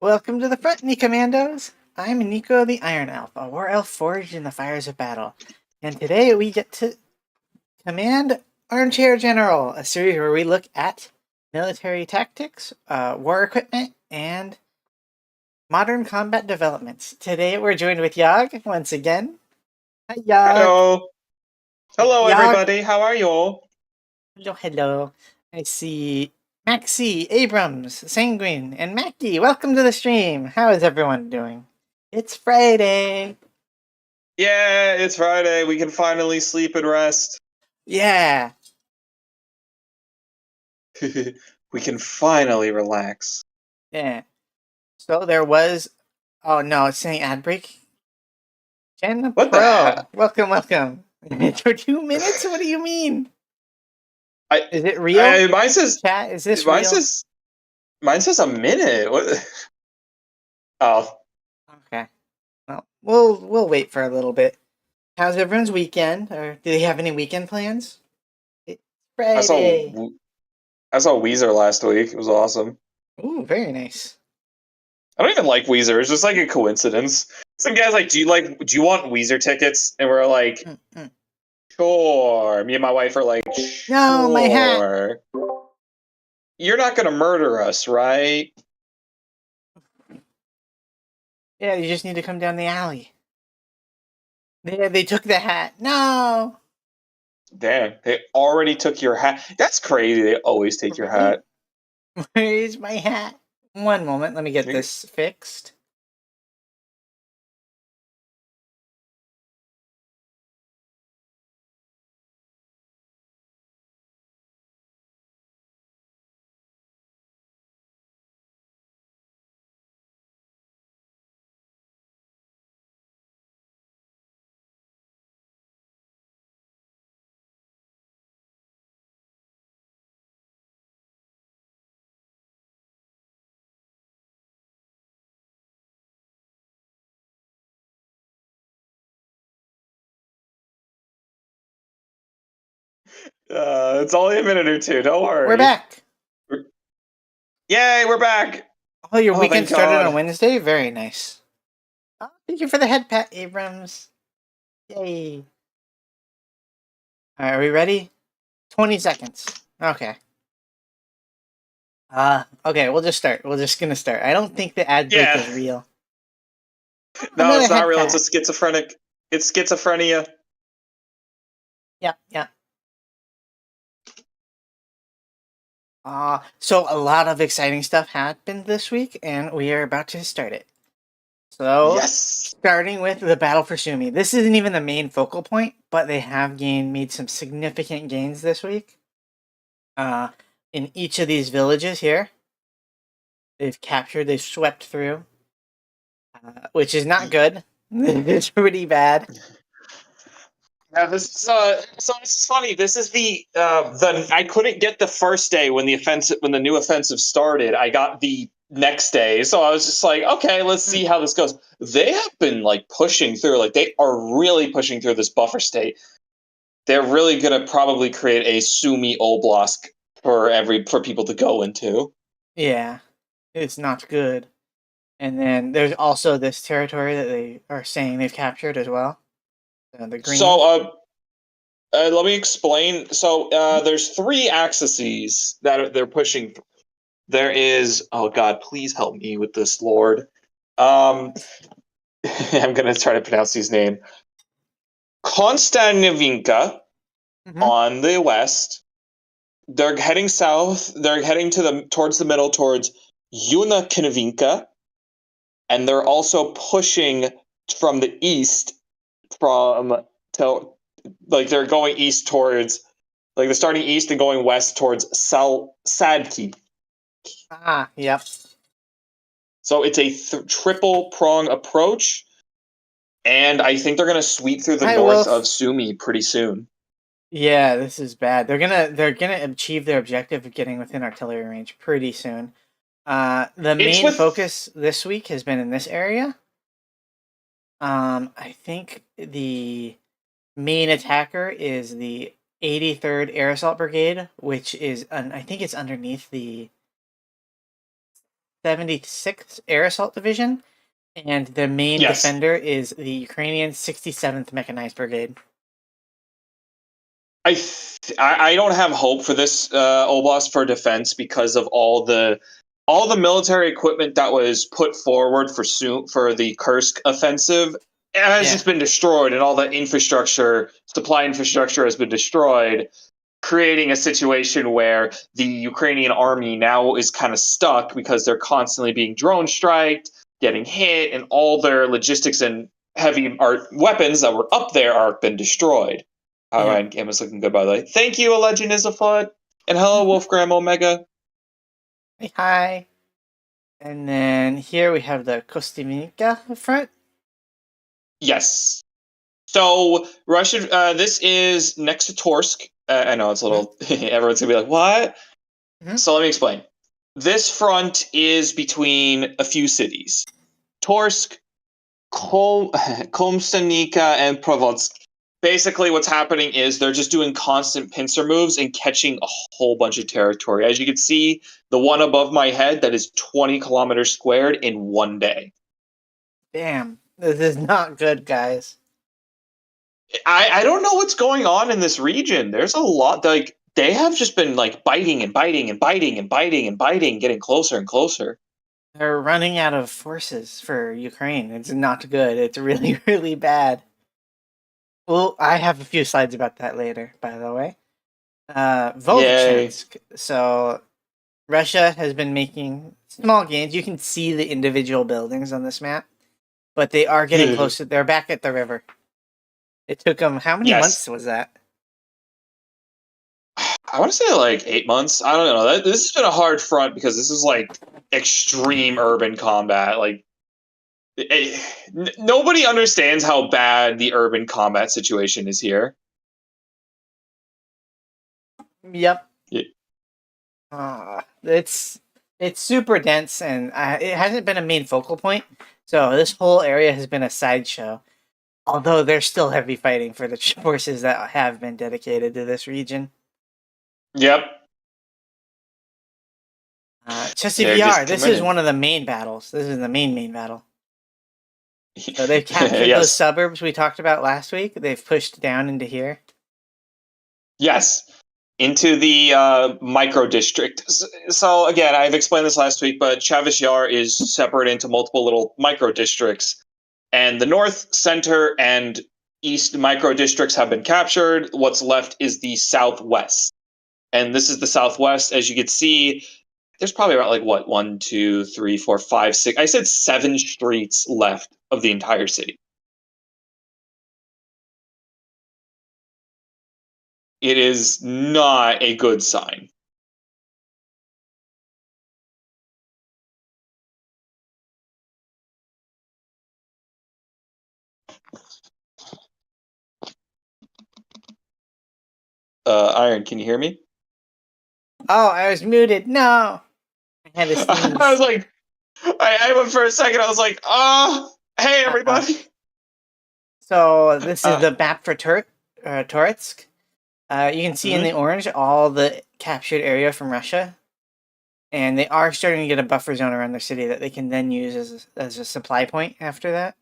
Welcome to the front, Commandos! I'm Nico the Iron Elf, a war elf forged in the fires of battle. And today we get to command Armchair General, a series where we look at military tactics, war equipment, and modern combat developments. Today we're joined with Yog once again. Hi, Yog! Hello. Hello, Yog! everybody. How are you all? Hello, hello. I see Maxie, Abrams, Sanguine, and Mackie. Welcome to the stream. How is everyone doing? It's Friday. Yeah, it's Friday. We can finally sleep and rest. Yeah. We can finally relax. Yeah. So there was. Oh no, it's saying ad break. Jen What the Pro. heck? Welcome. For 2 minutes? What do you mean? I, Is it real? mine says Chat, is this mine real? says mine says a minute. What? Oh, Okay. Well, we'll wait for a little bit. How's everyone's weekend? Or do they have any weekend plans? It's I saw Friday. I saw Weezer last week. It was awesome. Ooh, very nice. I don't even like Weezer. It's just like a coincidence. Some guys like, do you want Weezer tickets? And we're like, Mm-mm. sure. Me and my wife are like, No, my hat. sure. You're not gonna murder us, right? Yeah, you just need to come down the alley. They took the hat. No. Damn, they already took your hat. That's crazy. They always take your Right? hat. Where's my hat? One moment, let me get You- this fixed. It's only a minute or two. Don't We're worry. back. Yay, we're back. Oh, your Oh, weekend thank started on God. Wednesday? Very nice. Oh, thank you for the head pat, Abrams. Yay. Alright, are we ready? 20 seconds. Okay. Okay, we'll just start. We're just gonna start. I don't think the ad break Yeah. is real. Oh, No, another it's not head real. It's a pat. schizophrenic. It's schizophrenia. Yeah. So a lot of exciting stuff happened this week, and we are about to start it. So, Yes. starting with the battle for Sumi. This isn't even the main focal point, but they have made some significant gains this week. In each of these villages here, they've swept through, which is not good. It's pretty bad. Yeah, this is so this is funny. This is the I couldn't get the first day when the new offensive started. I got the next day, so I was just like, okay, let's see how this goes. They have been like pushing through, like they are really pushing through this buffer state. They're really gonna probably create a Sumi Oblast for people to go into. Yeah, it's not good. And then there's also this territory that they are saying they've captured as well. The green. So let me explain. So there's three axes they're pushing. There is, oh God, please help me with this, Lord. Um, I'm gonna try to pronounce his name. Konstantinivka Mm-hmm. on the west. They're heading south. They're heading towards the middle, towards Yuna, and they're also pushing from the east from to like they're going east towards like they're starting east and going west towards Sadki. Yep. So it's a triple prong approach, and I think they're gonna sweep through the Hi, north of Wolf. Sumi pretty soon. Yeah, this is bad. They're gonna achieve their objective of getting within artillery range pretty soon. The It's main with focus this week has been in this area. I think the main attacker is the 83rd Air Assault Brigade, which is I think it's underneath the 76th Air Assault Division, and the main Yes. defender is the Ukrainian 67th Mechanized Brigade. I don't have hope for this Oblast for defense because of all the military equipment that was put forward for the Kursk offensive has just been destroyed, and all the supply infrastructure has been destroyed, creating a situation where the Ukrainian army now is kind of stuck because they're constantly being drone striked, getting hit, and all their logistics and heavy weapons that were up there are been destroyed. Ryan Game is looking good, by the way. Thank you, A Legend is Afoot. And hello, Wolfgram Omega. Hey, hi. And then here we have the Kostyvnica front. Yes. So, Russia, this is next to Torsk. I know it's a little, everyone's going to be like, what? So let me explain. This front is between a few cities. Torsk, Komstanika, and Provodsk. Basically, what's happening is they're just doing constant pincer moves and catching a whole bunch of territory. As you can see, the one above my head, that is 20 kilometers squared in one day. Damn, this is not good, guys. I don't know what's going on in this region. There's a lot, like, they have just been, like, biting and biting and biting and biting and biting, getting closer and closer. They're running out of forces for Ukraine. It's not good. It's really, really bad. Well, I have a few slides about that later, by the way. Volchansk. So, Russia has been making small gains. You can see the individual buildings on this map, but they are getting closer. They're back at the river. It took them, how many months was that? I want to say like 8 months. I don't know. This has been a hard front because this is like extreme urban combat. Like, nobody understands how bad the urban combat situation is here. Yep. It's super dense, and it hasn't been a main focal point. So this whole area has been a sideshow. Although there's still heavy fighting for the forces that have been dedicated to this region. Yep. Chesivir, this is one of the main battles. This is the main battle. So they've captured those suburbs we talked about last week. They've pushed down into here. Yes, into the micro district. So again, I've explained this last week, but Chavis Yar is separated into multiple little micro districts. And the north, center, and east micro districts have been captured. What's left is the southwest. And this is the southwest. As you can see, there's probably about 1, 2, 3, 4, 5, 6. I said 7 streets left of the entire city. It is not a good sign. Iron, can you hear me? Oh, I was muted. No, I had to sneeze. I was like, I went for a second. I was like, hey everybody. So this is the map for Toretsk. You can see in the orange all the captured area from Russia, and they are starting to get a buffer zone around their city that they can then use as a supply point after that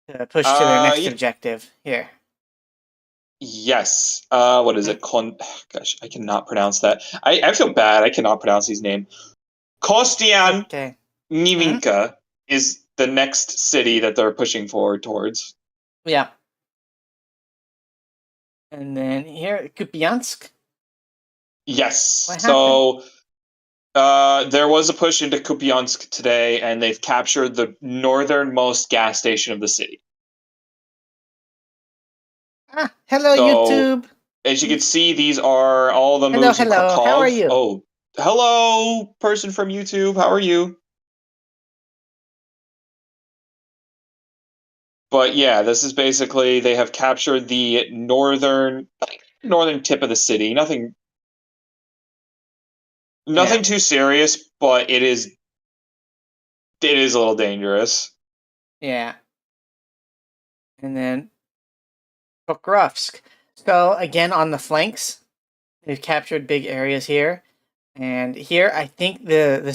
to push to their next objective. Here. Yes. What is it? Gosh, I cannot pronounce that. I feel bad. I cannot pronounce these names. Kostian Nivinka is the next city that they're pushing forward towards. Yeah. And then here, Kupiansk. Yes. So there was a push into Kupiansk today, and they've captured the northernmost gas station of the city. Hello, YouTube. As you can see, these are all the moves. Hello. How are you? Oh, hello, person from YouTube. How are you? But yeah, this is basically, they have captured the northern tip of the city. Nothing too serious, but it is a little dangerous. Yeah. And then Pokrovsk. So again, on the flanks, they've captured big areas here. And here, I think the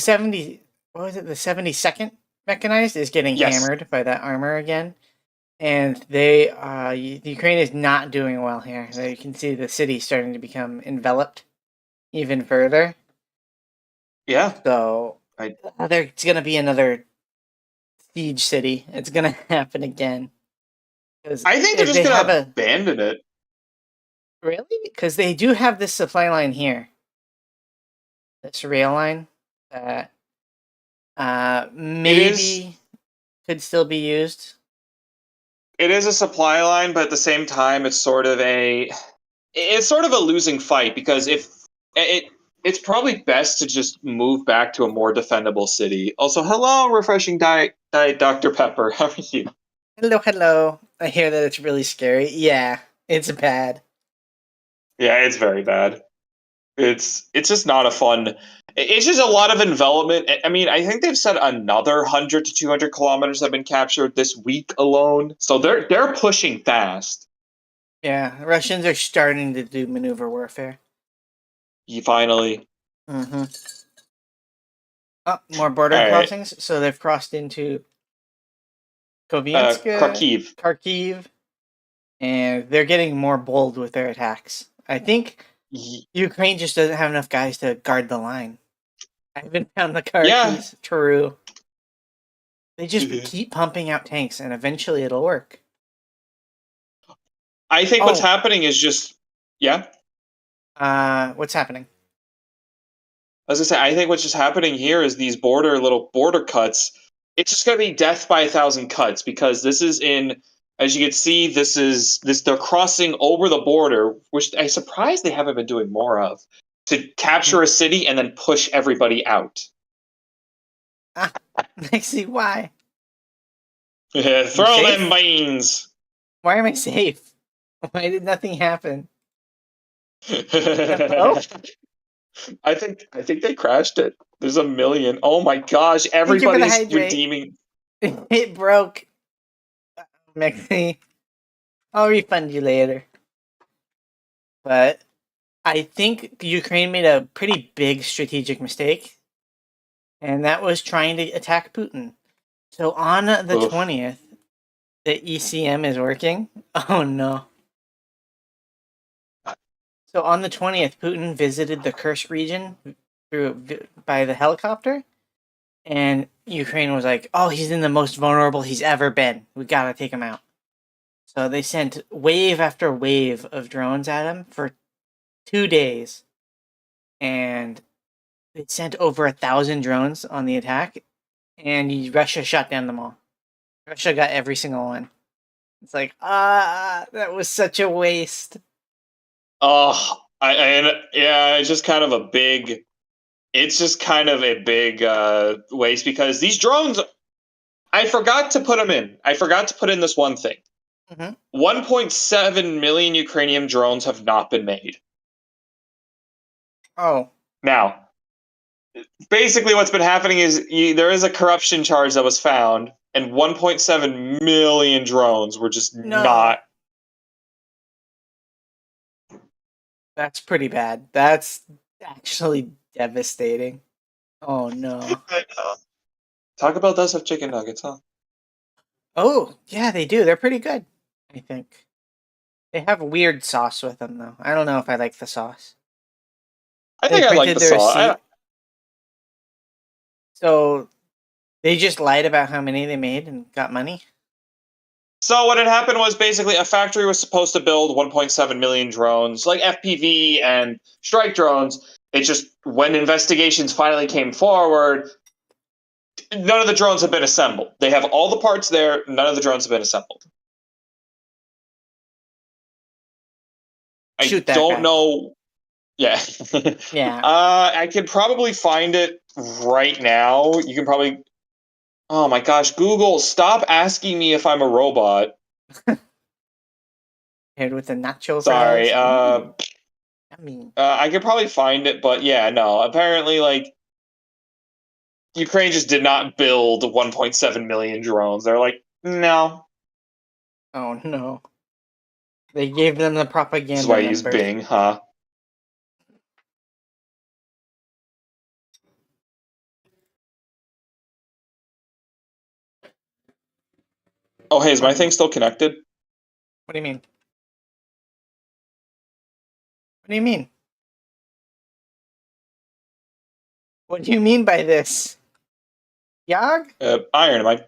what was it? The 72nd mechanized is getting Yes. hammered by that armor again, and they the Ukraine is not doing well here. You can see the city starting to become enveloped even further. Yeah. So I there's gonna be another siege city. It's gonna happen again because I think they're if just they have gonna a abandon it. really because they do have this supply line here, this rail line that It is maybe could still be used. it is a supply line, but at the same time, it's sort of a losing fight because if it it's probably best to just move back to a more defendable city. Also, hello, refreshing diet Dr. Pepper. How are you? Hello, hello. I hear that it's really scary. Yeah, it's bad. Yeah, it's very bad. It's just not a fun. It's just a lot of envelopment. I mean, I think they've said another 100 to 200 kilometers have been captured this week alone. So they're pushing fast. Yeah, the Russians are starting to do maneuver warfare. You finally. Mm-hmm. Oh, more border All right. crossings. So they've crossed into Kovianska, Kharkiv. Kharkiv, and they're getting more bold with their attacks. I think Ukraine just doesn't have enough guys to guard the line. I haven't found the car Yeah. keys. True. They just keep pumping out tanks, and eventually it'll work. I think what's Oh, happening is just yeah. what's happening? As I say, I think what's just happening here is these little border cuts. It's just going to be death by 1,000 cuts because this is in, as you can see, they're crossing over the border, which I'm surprised they haven't been doing more of, to capture a city and then push everybody out. Ah, I see why. I'm Throw them safe. beans. Why am I safe? Why did nothing happen? Hello? I think they crashed it. There's a million. Oh my gosh! Thank you for the Everybody's hydrate. redeeming. It broke. Mexi. I'll refund you later. But I think Ukraine made a pretty big strategic mistake, and that was trying to attack Putin. So on the Oof. 20th, the ECM is working. Oh no. So on the 20th, Putin visited the Kursk region by the helicopter, and Ukraine was like, "Oh, he's in the most vulnerable he's ever been. We gotta take him out." So they sent wave after wave of drones at him for 2 days, and they sent over 1,000 drones on the attack, and Russia shot down them all. Russia got every single one. It's like, that was such a waste. Oh, yeah, it's just kind of a big. It's just kind of a big waste because these drones. I forgot to put them in. I forgot to put in this one thing. Mm-hmm. 1.7 million Ukrainian drones have not been made. Oh, Now, basically, what's been happening is there is a corruption charge that was found, and 1.7 million drones were just no. not. That's pretty bad. That's actually devastating. Oh, no. Taco Bell does have chicken nuggets, huh? Oh, yeah, they do. They're pretty good, I think. They have weird sauce with them, though. I don't know if I like the sauce. I They think I like printed the the sauce. receipt, so they just lied about how many they made and got money. So what had happened was basically a factory was supposed to build 1.7 million drones, like FPV and strike drones. It just when investigations finally came forward, none of the drones have been assembled. They have all the parts there, none of the drones have been assembled. I Shoot that don't guy. know. Yeah. Yeah. I can probably find it right now. You can probably. Oh my gosh, Google, stop asking me if I'm a robot. Paired with the nacho Sorry. fries. Ooh, yummy. I could probably find it, but yeah, no. Apparently, like Ukraine just did not build 1.7 million drones. They're like, no. Oh, no. They gave them the This is propaganda why I use numbers. Bing, huh? Oh, hey, is my thing still connected? What do you mean? What do you mean? What do you mean by this? Yog? Iron, am I?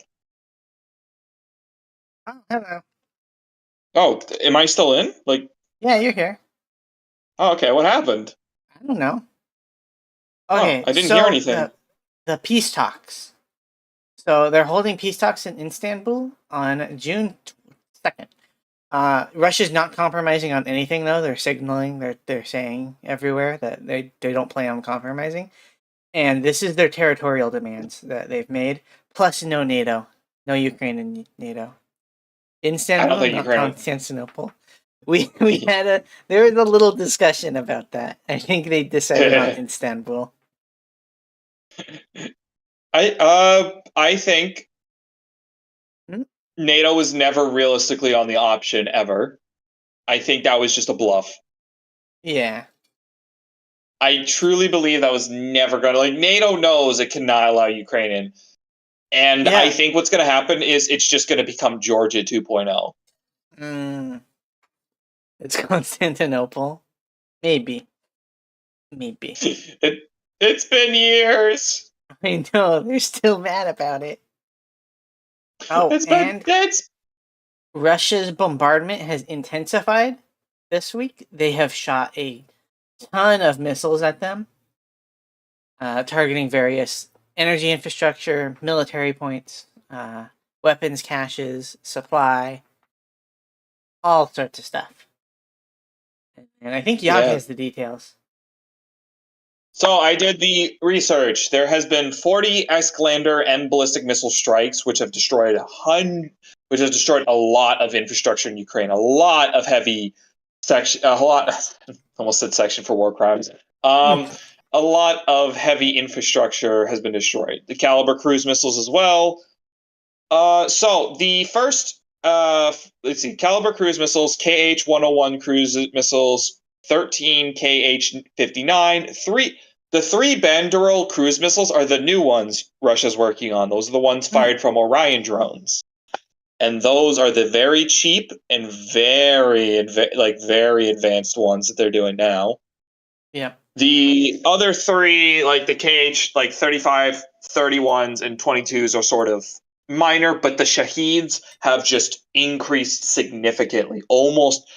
Oh, hello. Oh, am I still in? Like, Yeah, you're here. oh, okay. What happened? I don't know. Oh, Okay, I didn't hear so anything. the peace talks. So they're holding peace talks in Istanbul on June 2nd. Russia's not compromising on anything though. They're signaling, they're saying everywhere that they don't plan on compromising. And this is their territorial demands that they've made, plus no NATO. No Ukraine in NATO. I don't Istanbul, think not Ukraine. Constantinople. We had a there was a little discussion about that. I think they decided on Istanbul. I think Hmm? NATO was never realistically on the option ever. I think that was just a bluff. Yeah. I truly believe that was never going to, like, NATO knows it cannot allow Ukraine in. And I Yeah. think what's going to happen is it's just going to become Georgia 2.0. Mm, it's Constantinople. Maybe. Maybe. It's been years. I know, they're still mad about it. Oh, and It's Russia's bombardment has intensified this week. They have shot a ton of missiles at them, targeting various energy infrastructure, military points, weapons caches, supply, all sorts of stuff. And I think Yag yeah. has the details. So I did the research. There has been 40 Escalander and ballistic missile strikes, which have destroyed a lot of infrastructure in Ukraine, a lot of heavy section, a lot, almost said section for war crimes. A lot of heavy infrastructure has been destroyed. The Caliber cruise missiles as well. So the first, let's see, Caliber cruise missiles, KH-101 cruise missiles, 13 KH-59, the three Banderol cruise missiles are the new ones Russia's working on. Those are the ones fired from Orion drones. And those are the very cheap and very advanced ones that they're doing now. Yeah. The other three, like the KH, like 35, 31s, and 22s, are sort of minor, but the Shaheeds have just increased significantly. Almost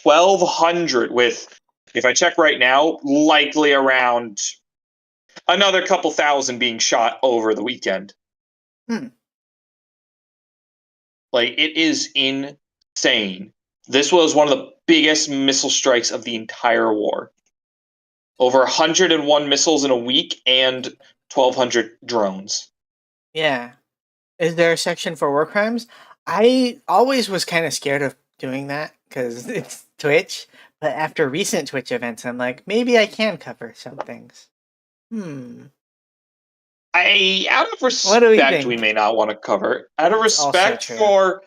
1,200, with, if I check right now, likely around another couple thousand being shot over the weekend. Hmm. Like, it is insane. This was one of the biggest missile strikes of the entire war. Over 101 missiles in a week and 1,200 drones. Yeah. Is there a section for war crimes? I always was kind of scared of doing that because it's Twitch. But after recent Twitch events, I'm like, maybe I can cover some things. Out of What do we respect, we think? may not want to cover. Out of It's also respect true. for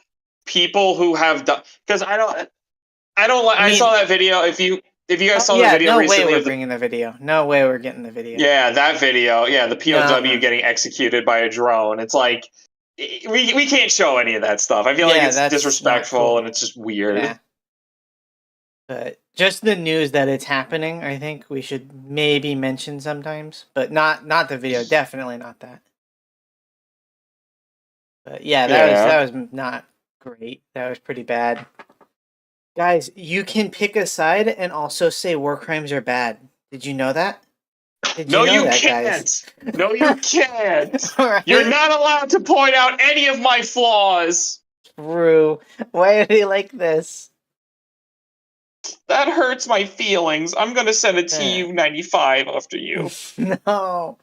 people who have done, because I don't like. I I saw mean, that video. If you guys saw the yeah, video no way recently we're of the, bringing the video. No way we're getting the video. yeah, that video, yeah, the POW Nuh-uh. getting executed by a drone. It's like, we can't show any of that stuff. I feel like Yeah, it's that's not disrespectful cool. and it's just weird. Yeah. But just the news that it's happening, I think we should maybe mention sometimes, but not the video. Definitely not that. But yeah, Yeah. that was not great. That was pretty bad. Guys, you can pick a side and also say war crimes are bad. Did you know that? Did you No, know you that, guys? can't. No, you can't. All You're right. not allowed to point out any of my flaws. True. Why are they like this? That hurts my feelings. I'm gonna send a Yeah. TU-95 after you. No.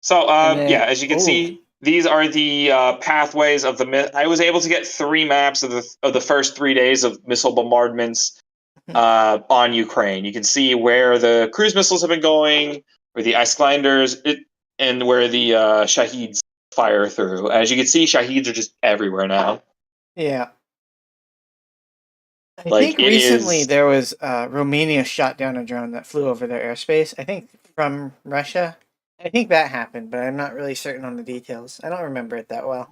So, And yeah, then, as you can oh, see, these are the pathways of the. I was able to get 3 maps of the first 3 days of missile bombardments on Ukraine. You can see where the cruise missiles have been going, where the Icelanders, and where the Shaheeds fire through. As you can see, Shaheeds are just everywhere now. yeah. I Like, think it recently is. there was Romania shot down a drone that flew over their airspace. I think from Russia. I think that happened, but I'm not really certain on the details. I don't remember it that well.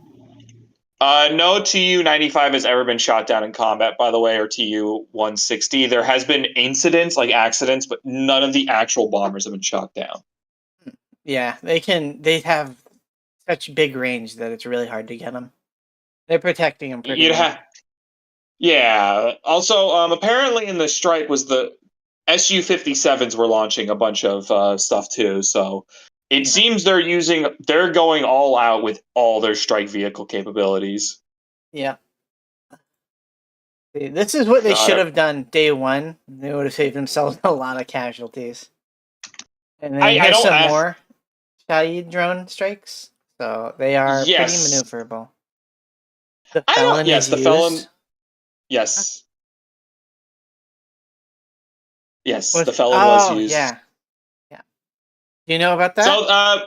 No Tu-95 has ever been shot down in combat, by the way, or Tu-160. There has been incidents, like accidents, but none of the actual bombers have been shot down. Yeah, they have such big range that it's really hard to get them. They're protecting them pretty You'd well. have, yeah. Also, apparently in the strike was the Su-57s were launching a bunch of stuff too. So it seems they're going all out with all their strike vehicle capabilities. Yeah. This is what they should God, have done day one. They would have saved themselves a lot of casualties. And then I here's don't. some more Shahid drone strikes. So they are pretty Yes, maneuverable. The I don't. felon Yes, is the felon. used. Yes, yes, the With felon was oh used. yeah. Yeah. Do you know about that? So,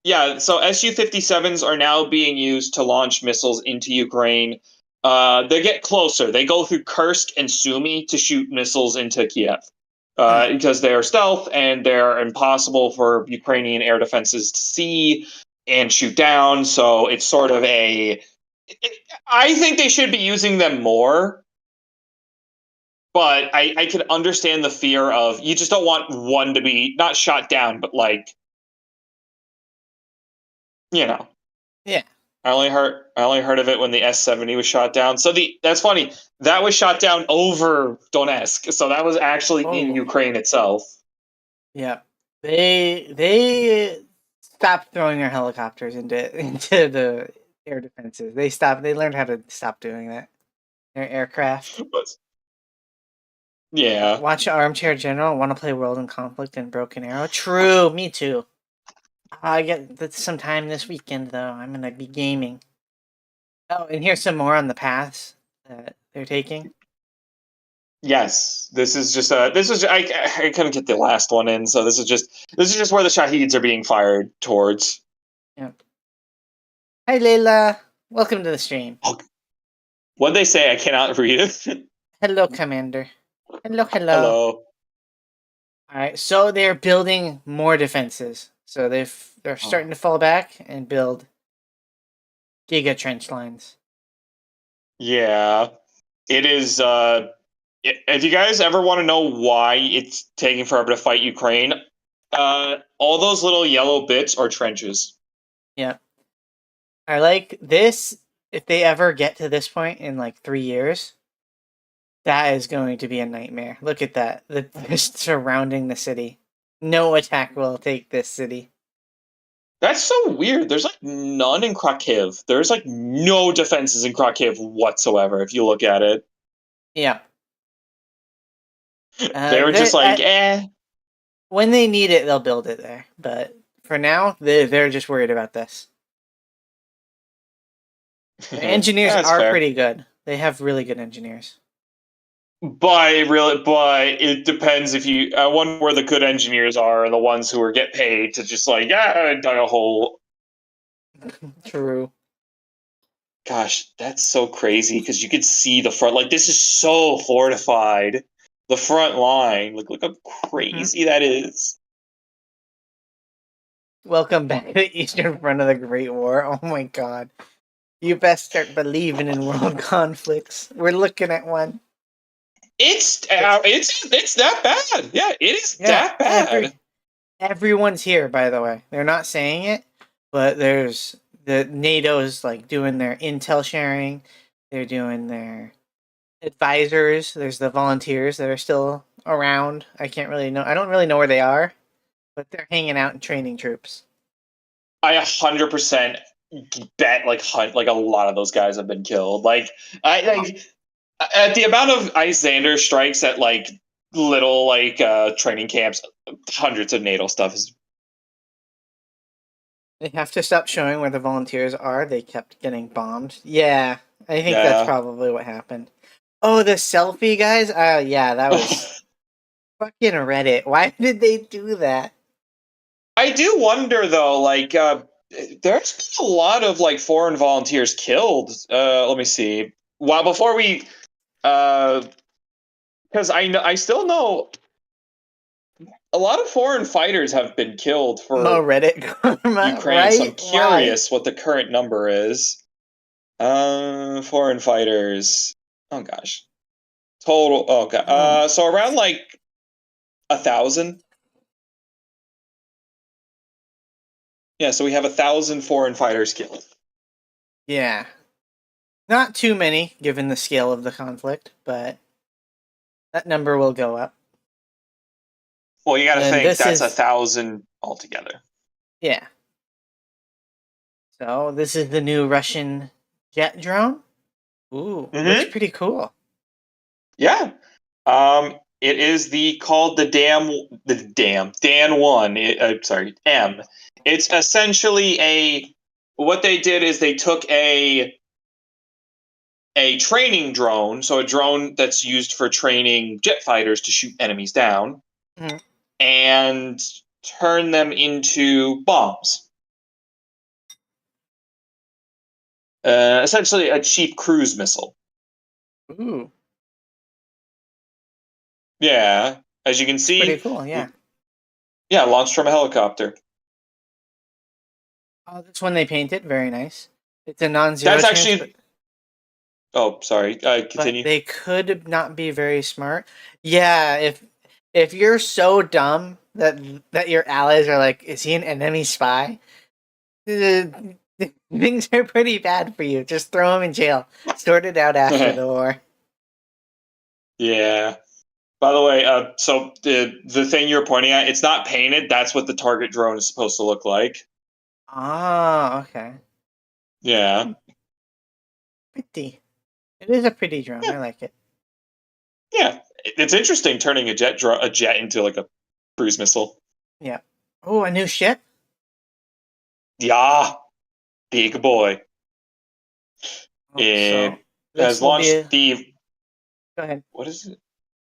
yeah, so Su-57s are now being used to launch missiles into Ukraine. They get closer. They go through Kursk and Sumy to shoot missiles into Kiev because they are stealth and they're impossible for Ukrainian air defenses to see and shoot down. So it's sort of I think they should be using them more, but I can understand the fear of you just don't want one to be not shot down, but like, you know. Yeah. I only heard of it when the S-70 was shot down. So that's funny. That was shot down over Donetsk. So that was actually in Oh. Ukraine itself. Yeah. They stopped throwing their helicopters into the air defenses. They learned how to stop doing that. Their aircraft. But, yeah. Watch Armchair General. Want to play World in Conflict and Broken Arrow? True, me too. I get some time this weekend though. I'm gonna be gaming. Oh, and here's some more on the paths that they're taking. Yes. I couldn't get the last one in, so this is just where the Shaheeds are being fired towards. Yeah. Hi Layla. Welcome to the stream. Oh, what'd they say? I cannot read it. Hello, Commander. Hello, hello. Hello. Alright, so they're building more defenses. So they're starting to fall back and build giga trench lines. Yeah. It is if you guys ever want to know why it's taking forever to fight Ukraine, all those little yellow bits are trenches. Yeah. I like this. If they ever get to this point in like 3 years, that is going to be a nightmare. Look at that. They're surrounding the city. No attack will take this city. That's so weird. There's like none in Kharkiv. There's like no defenses in Kharkiv whatsoever. If you look at it, Yeah. they were just like, eh. When they need it, they'll build it there. But for now, they're just worried about this. The engineers That's are fair. pretty good. They have really good engineers. But it depends if you. I wonder where the good engineers are and the ones who are get paid to just like, yeah, dug a hole. True. Gosh, that's so crazy because you could see the front. Like this is so fortified. The front line. Look how crazy that is. Welcome back to the Eastern Front of the Great War. Oh my god. You best start believing in world conflicts. We're looking at one. It's that bad. Yeah, it is that bad. Everyone's here, by the way. They're not saying it, but there's the NATO's like doing their intel sharing. They're doing their advisors. There's the volunteers that are still around. I can't really know. I don't really know where they are, but they're hanging out and training troops. I 100% bet like a lot of those guys have been killed. Like I like at the amount of Icelander strikes at like little training camps, hundreds of NATO stuff is. They have to stop showing where the volunteers are. They kept getting bombed. Yeah, I think that's Yeah. probably what happened. Oh, the selfie guys? Yeah, that was fucking Reddit. Why did they do that? I do wonder though, there's been a lot of like foreign volunteers killed. Let me see. Well, before we, because I still know a lot of foreign fighters have been killed Mo for Reddit karma, Ukraine, so I'm right? Why? curious what the current number is. Foreign fighters. Oh gosh. Total. Oh god. So around like 1,000. Yeah, so we have 1,000 foreign fighters killed. Yeah. Not too many, given the scale of the conflict, but that number will go up. Well, you got to And think this that's is 1,000 altogether. yeah. So this is the new Russian jet drone. Ooh, looks Mm-hmm. pretty cool. Yeah. It is called the Dan One. Sorry, M. It's essentially what they did is they took a training drone, so a drone that's used for training jet fighters to shoot enemies down, Mhm. and turn them into bombs. Essentially, a cheap cruise missile. Ooh, Yeah, as you can it's pretty see, cool. Yeah. yeah, launched from a helicopter. Oh, that's when they paint it. Very nice. It's a non-zero That's chance, but actually. Oh, sorry. but Continue. they could not be very smart. Yeah, if you're so dumb that your allies are like, is he an enemy spy? Uh, Things are pretty bad for you. Just throw him in jail. Sort it out after the war. Yeah. By the way, so the thing you're pointing at, it's not painted. That's what the target drone is supposed to look like. Ah, okay. Yeah. Pretty. It is a pretty drone. Yeah. I like it. Yeah. It's interesting turning a jet into like a cruise missile. Yeah. Oh, a new ship. Yeah. Big boy. Oh, so It this has will be. launched the. Go ahead. What is it?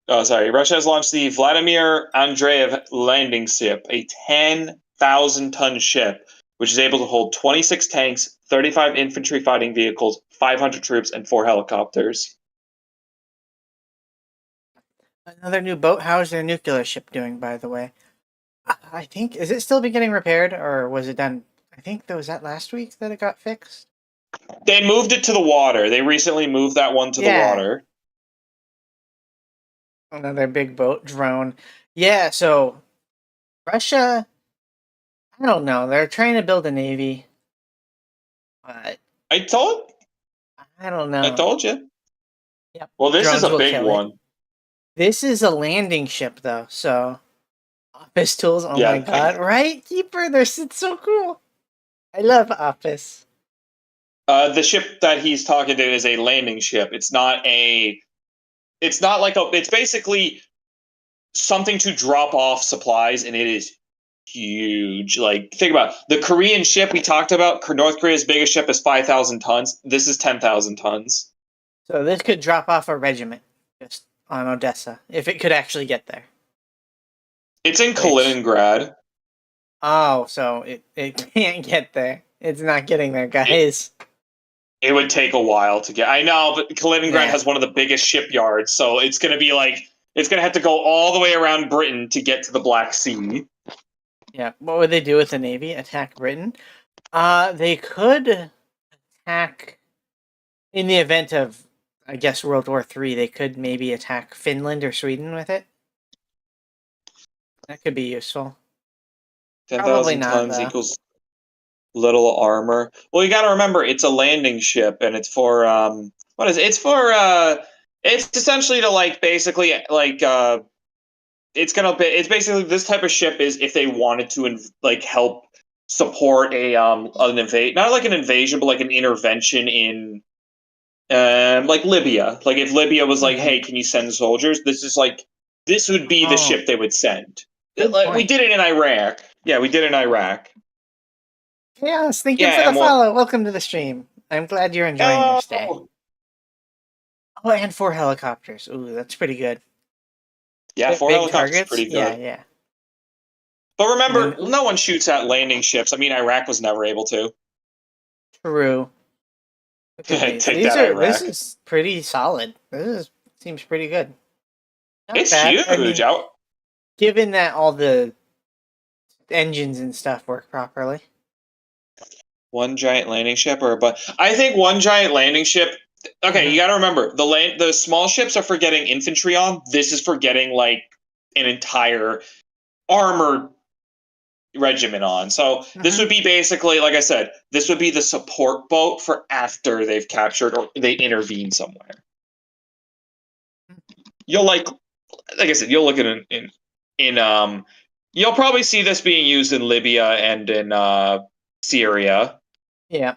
Oh, sorry. Russia has launched the Vladimir Andreev landing ship, a 10,000-ton ship, which is able to hold 26 tanks, 35 infantry fighting vehicles, 500 troops, and 4 helicopters. Another new boat. How is their nuclear ship doing, by the way? I think is it still be getting repaired, or was it done? I think that was that last week that it got fixed. They moved it to the water. They recently moved that one to the Yeah, water. another big boat drone. Yeah, so Russia. I don't know. They're trying to build a navy, but I told I don't I know. told you. Yep, Well, this is drones a will big kill it. one. This is a landing ship, though. So office tools. Oh my Yeah. god! Right, Keeper. It's so cool. I love Office. The ship that he's talking to is a landing ship. It's not a. It's not like a. It's basically something to drop off supplies, and it is huge. Like, think about it. The Korean ship we talked about. North Korea's biggest ship is 5,000 tons. This is 10,000 tons. So this could drop off a regiment just on Odessa if it could actually get there. It's in Which Kaliningrad. oh, so it can't get there. It's not getting there, It, guys. it would take a while to get. I know, but Kaliningrad Yeah, has one of the biggest shipyards, so it's going to be like it's going to have to go all the way around Britain to get to the Black Sea. yeah. What would they do with the navy? Attack Britain? They could attack in the event of, I guess, World War III. They could maybe attack Finland or Sweden with it. That could be useful. Probably 10,000 not tons though. equals little armor. Well, you got to remember it's a landing ship, and it's for what is it? It's for it's essentially to like basically like it's basically this type of ship is if they wanted to like help support an invade, not like an invasion, but like an intervention in like Libya. Like if Libya was like, Hmm. hey, can you send soldiers? This would be the Oh, ship they would send. good We point. did it in Iraq. Yeah, we did it in Iraq. Chaos, thank you for Yeah, the and what? follow. Welcome to the stream. I'm glad you're enjoying your stay. Oh, Oh, and 4 helicopters. Ooh, that's pretty good. yeah, Hit 4 big helicopters targets. pretty Yeah, good. yeah. But And then, remember, ooh, no one shoots at landing ships. I mean, Iraq was never able to. true. Look at these. Take that, This Iraq. is pretty solid. Seems pretty good. Not It's bad. I huge. mean, given that all the engines and stuff work properly. One giant landing ship or a but I think one giant landing ship. Okay, you got to remember the small ships are for getting infantry on. This is for getting like an entire armored regiment on. So this would be basically, like I said, this would be the support boat for after they've captured or they intervene somewhere. You'll like I said, you'll look at it in you'll probably see this being used in Libya and in Syria. Yeah.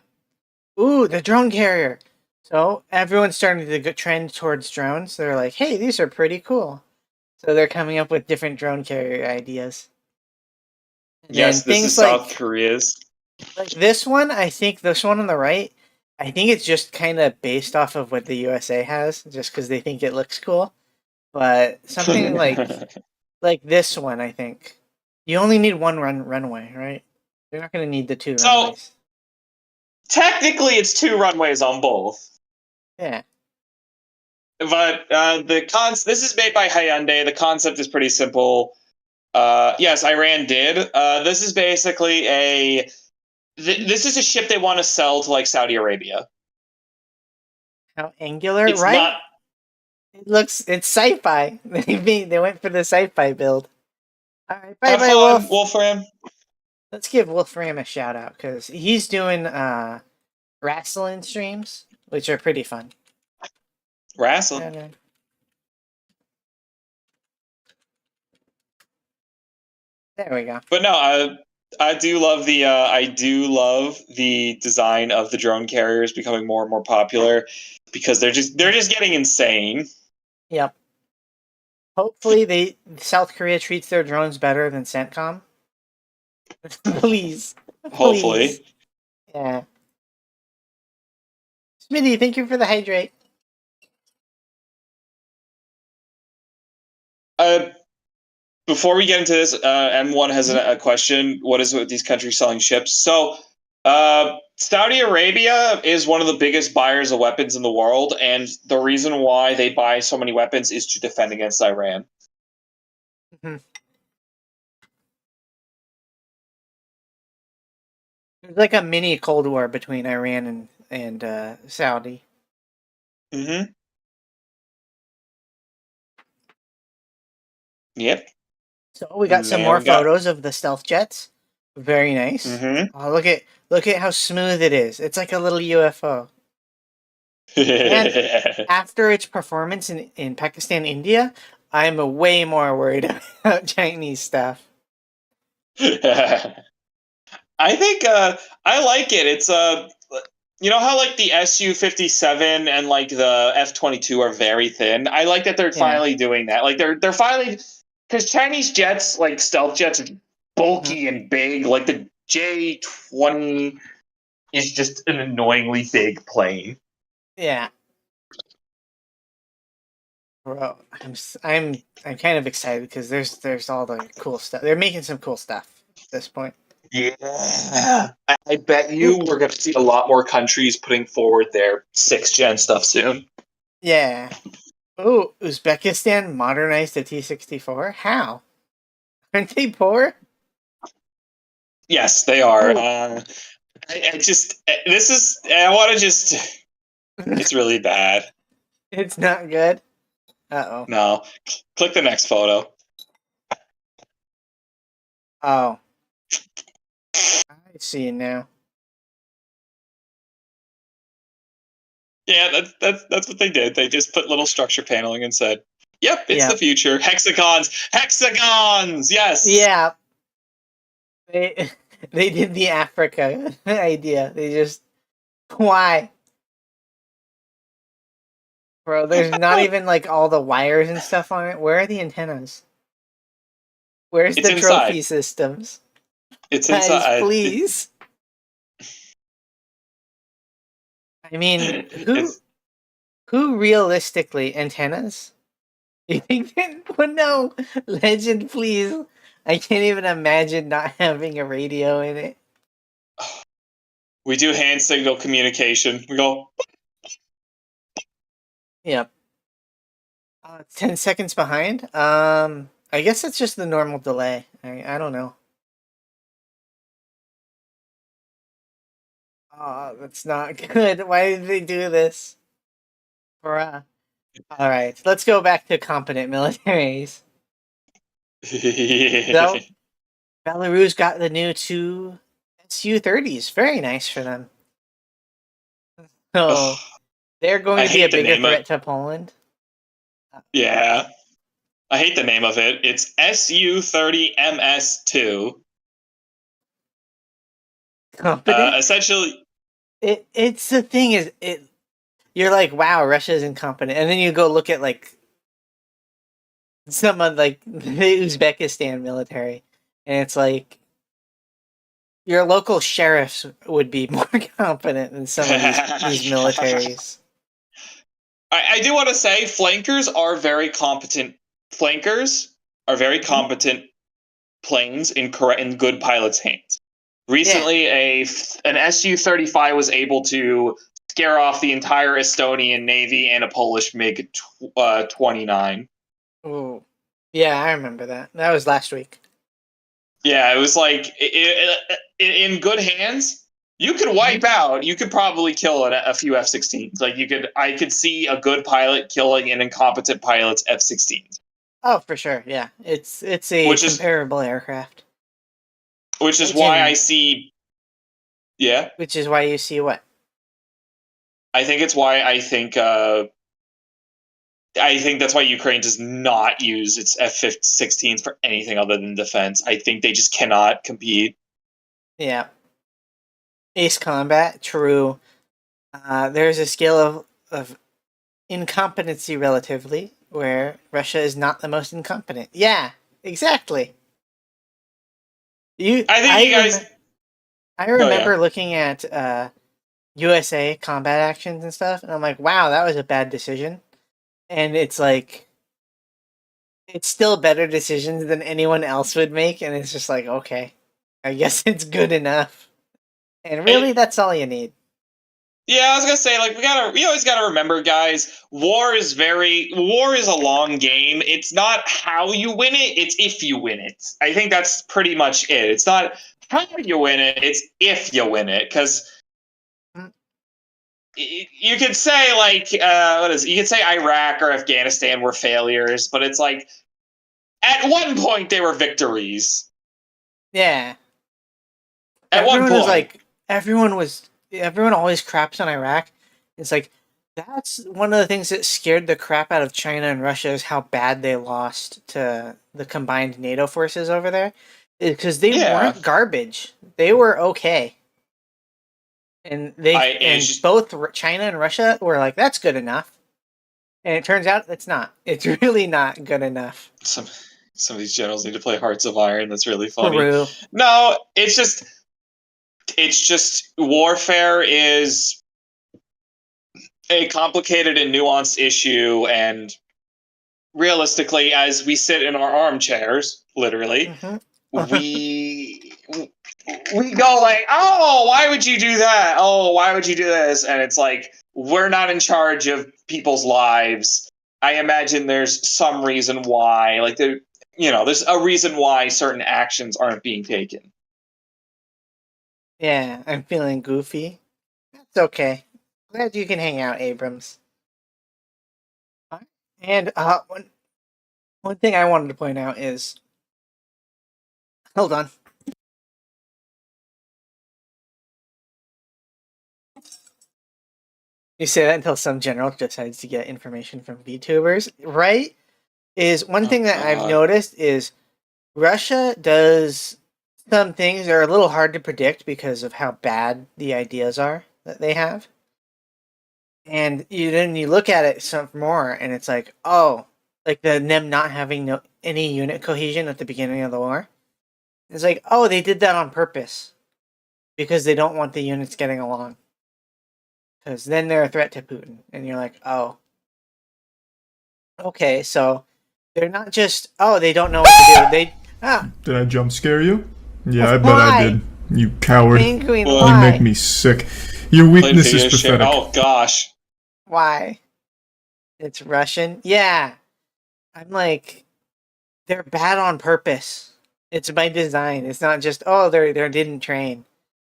Ooh, the drone carrier. So everyone's starting to trend towards drones. They're like, hey, these are pretty cool. So they're coming up with different drone carrier ideas. And then Yes, this is things South Korea's. like this one, I think this one on the right, I think it's just kind of based off of what the USA has, just because they think it looks cool. But something like this one, I think you only need one runway, right? You're not going to need the two So runways. technically, it's two runways on both. Yeah. But this is made by Hyundai. The concept is pretty simple. Yes, Iran did. This is basically this is a ship they want to sell to like Saudi Arabia. How angular, It's right? not. It's sci-fi. They went for the sci-fi build. All right, bye Have bye, fun, Wolf. Wolfram. Let's give Wolfram a shout out because he's doing wrestling streams, which are pretty fun. Wrestle. There we go. But no, I do love the design of the drone carriers becoming more and more popular because they're just getting insane. Yep. Hopefully, South Korea treats their drones better than CENTCOM. Please, Hopefully. please. Yeah. Smitty, thank you for the hydrate. Before we get into this, M1 has a question. What is it with these countries selling ships? So, Saudi Arabia is one of the biggest buyers of weapons in the world, and the reason why they buy so many weapons is to defend against Iran. There's like a mini Cold War between Iran and Saudi. Mm-hmm. Yep. So we got some more photos of the stealth jets. Very nice. Oh, look at how smooth it is. It's like a little UFO. And after its performance in Pakistan, India, I'm way more worried about Chinese stuff. I think I like it. It's you know how like the Su-57 and like the F-22 are very thin. I like that they're finally doing that. Like they're finally because Chinese jets like stealth jets are bulky and big. Like the J-20 is just an annoyingly big plane. Yeah. Bro, I'm kind of excited because there's all the cool stuff. They're making some cool stuff at this point. Yeah, I bet you we're going to see a lot more countries putting forward their 6th gen stuff soon. Yeah. Oh, Uzbekistan modernized the T-64? How? Aren't they poor? Yes, they are. I just this is I want to just it's really bad. It's not good. Uh-oh. No. Click the next photo. Oh. I see now. Yeah, that's what they did. They just put little structure paneling and said, "Yep, it's the future. Hexagons, hexagons. Yes." Yeah. They they did the Africa idea. They just why? Bro, there's not even like all the wires and stuff on it. Where are the antennas? Where's the trophy systems? It's Guys, inside. please. I mean, who realistically antennas? You think that? Well, no, Legend, please. I can't even imagine not having a radio in it. We do hand signal communication. We go. Yep. 10 seconds behind. I guess it's just the normal delay. I don't know. Oh, that's not good. Why did they do this? Bruh. All right, let's go back to competent militaries. So, Belarus got the new two Su-30s. Very nice for them. So, Ugh, they're going I to be a hate the bigger name of. threat to Poland. Yeah, I hate the name of it. It's Su-30 MS2. Competent? Essentially, It's the thing is, you're like, wow, Russia is incompetent. And then you go look at, like, some of, like, the Uzbekistan military. And it's like, your local sheriffs would be more competent than some of these militaries. I do want to say flankers are very competent. Flankers are very Mhm. competent planes in good pilots' hands. Yeah. Recently, an Su-35 was able to scare off the entire Estonian Navy and a Polish MiG 29. Ooh. Yeah, I remember that. That was last week. Yeah, it was like in good hands. You could wipe out. You could probably kill a few F-16s. Like you could, I could see a good pilot killing an incompetent pilot's F-16s, Oh, for sure. Yeah, it's a which is comparable aircraft. which is why I Engine, see. Yeah, which is why you see what? I think it's why I think that's why Ukraine does not use its F-16s for anything other than defense. I think they just cannot compete. Yeah, ace combat. True. There's a scale of incompetency relatively where Russia is not the most incompetent. Yeah, exactly. You, I think you guys. I Oh yeah. remember looking at USA combat actions and stuff, and I'm like, wow, that was a bad decision. And it's like, it's still better decisions than anyone else would make, and it's just like, okay, I guess it's good enough. And really, It, that's all you need. Yeah, I was gonna say, like, we always gotta remember, guys, war is a long game. It's not how you win it, it's if you win it. I think that's pretty much it. It's not how you win it, it's if you win it. Because Mm. you could say, like, you could say Iraq or Afghanistan were failures, but it's like, at one point they were victories. Yeah, At one point. everyone always craps on Iraq. It's like that's one of the things that scared the crap out of China and Russia is how bad they lost to the combined NATO forces over there. Because they Yeah. weren't garbage. They were okay. And It's just, both China and Russia were like, that's good enough. And it turns out it's not. It's really not good enough. some, some of these generals need to play Hearts of Iron. That's really funny. Peru. No, it's just warfare is a complicated and nuanced issue, and realistically, as we sit in our armchairs, literally, Hmm. we we go like, oh, why would you do that? Oh, why would you do this? And it's like, we're not in charge of people's lives. I imagine there's some reason why, like, there's a reason why certain actions aren't being taken. Yeah, I'm feeling goofy. It's okay. Glad you can hang out, Abrams. And one thing I wanted to point out is, hold on. You say that until some general decides to get information from VTubers, right? Is one Oh thing that I've God. noticed is Russia does some things that are a little hard to predict because of how bad the ideas are that they have. And then you look at it some more, and it's like, oh, like them not having any unit cohesion at the beginning of the war. It's like, oh, they did that on purpose because they don't want the units getting along. Because then they're a threat to Putin, and you're like, oh, okay, so they're not just, oh, they don't know what to do. Did I jump scare you? Yeah, I bet I Why? did. You coward. Penguin, You Well, make why? me sick. Your played weakness is video share. pathetic. Oh gosh. Why? It's Russian? Yeah. I'm like, they're bad on purpose. It's by design. It's not just, oh, they didn't train.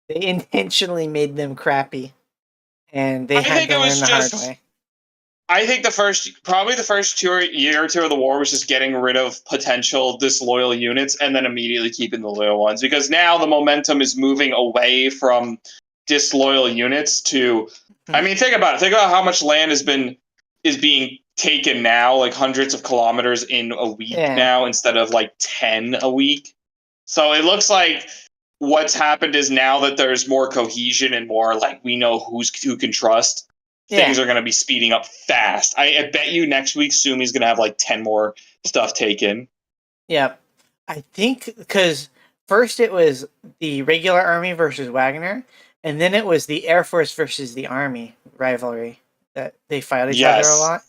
They intentionally made them crappy, and they I had think to it learn was the hard just. way. I think probably the first year or two of the war was just getting rid of potential disloyal units and then immediately keeping the loyal ones, because now the momentum is moving away from disloyal units to. I mean, think about it. Think about how much land is being taken now, like hundreds of kilometers in a week Yeah. now instead of like 10 a week. So it looks like what's happened is now that there's more cohesion and more like we know who can trust, things Yeah. are going to be speeding up fast. I bet you next week Sumi's going to have like 10 more stuff taken. Yep. I think because first it was the regular army versus Wagner, and then it was the Air Force versus the Army rivalry that they fight each other a Yes. lot.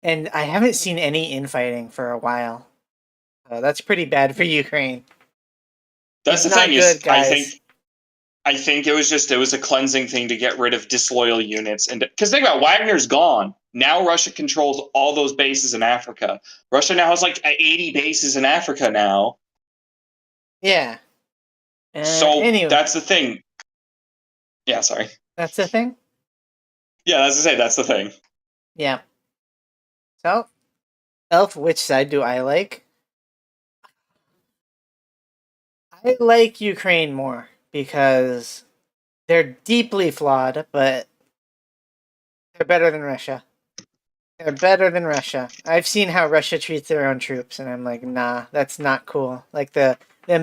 And I haven't seen any infighting for a while. That's pretty bad for Ukraine. That's It's the not thing good, is guys. I think it was a cleansing thing to get rid of disloyal units, and because think about it, Wagner's gone. Now Russia controls all those bases in Africa. Russia now has like 80 bases in Africa now. Yeah. So Anyway, that's the thing. Yeah, sorry. that's the thing. Yeah, as I say, that's the thing. Yeah. So, Elf, which side do I like? I like Ukraine more because they're deeply flawed, but they're better than Russia. They're better than Russia. I've seen how Russia treats their own troops, and I'm like, nah, that's not cool. Like them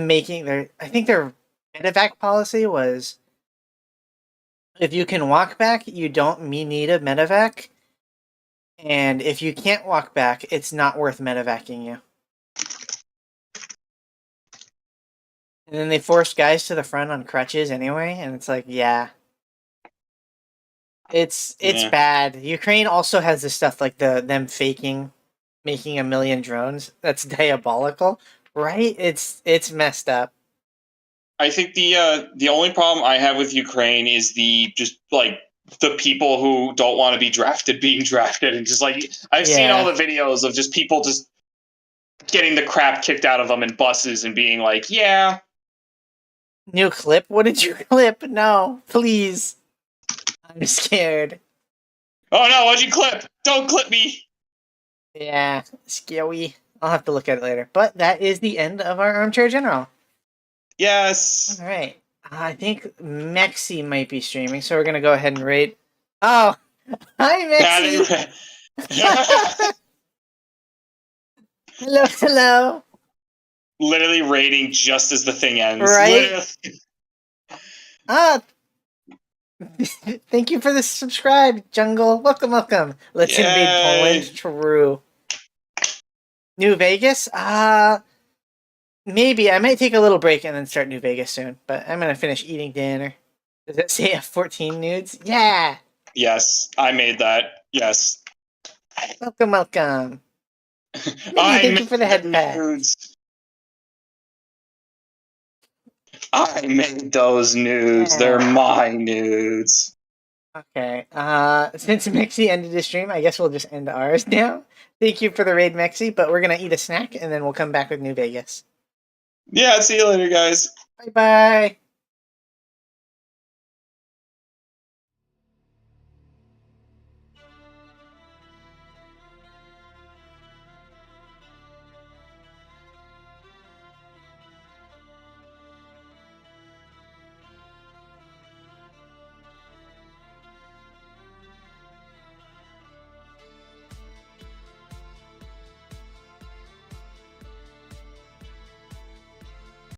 making their, I think their medevac policy was, if you can walk back, you don't need a medevac, and if you can't walk back, it's not worth medevacing you. And then they force guys to the front on crutches anyway, and it's like, yeah, it's Yeah. bad. Ukraine also has this stuff like them faking making a million drones. That's diabolical, right? It's messed up. I think the only problem I have with Ukraine is the just like the people who don't want to be drafted being drafted, and just like I've seen all Yeah. the videos of just people just getting the crap kicked out of them in buses and being like, yeah. New clip? What did you clip? No, please. I'm scared. Oh no, what'd you clip? Don't clip me. Yeah, scary. I'll have to look at it later. But that is the end of our Armchair General. Yes. All right. I think Mexi might be streaming, so we're going to go ahead and rate. Oh, hi, Mexi. Hello, hello. Literally rating just as the thing ends. Right? Literally. Ah, thank you for the subscribe, Jungle. Welcome, welcome. Let's invade Yay. Poland. True. New Vegas? Maybe. I might take a little break and then start New Vegas soon, but I'm going to finish eating dinner. Does it say F14 nudes? Yeah. Yes, I made that. Yes. Welcome, welcome. I Thank you for the made head pat. nudes. I made those nudes. Yeah. They're my nudes. Okay. Since Mexi ended the stream, I guess we'll just end ours now. Thank you for the raid, Mexi, but we're going to eat a snack and then we'll come back with New Vegas. Yeah, see you later, guys. Bye bye.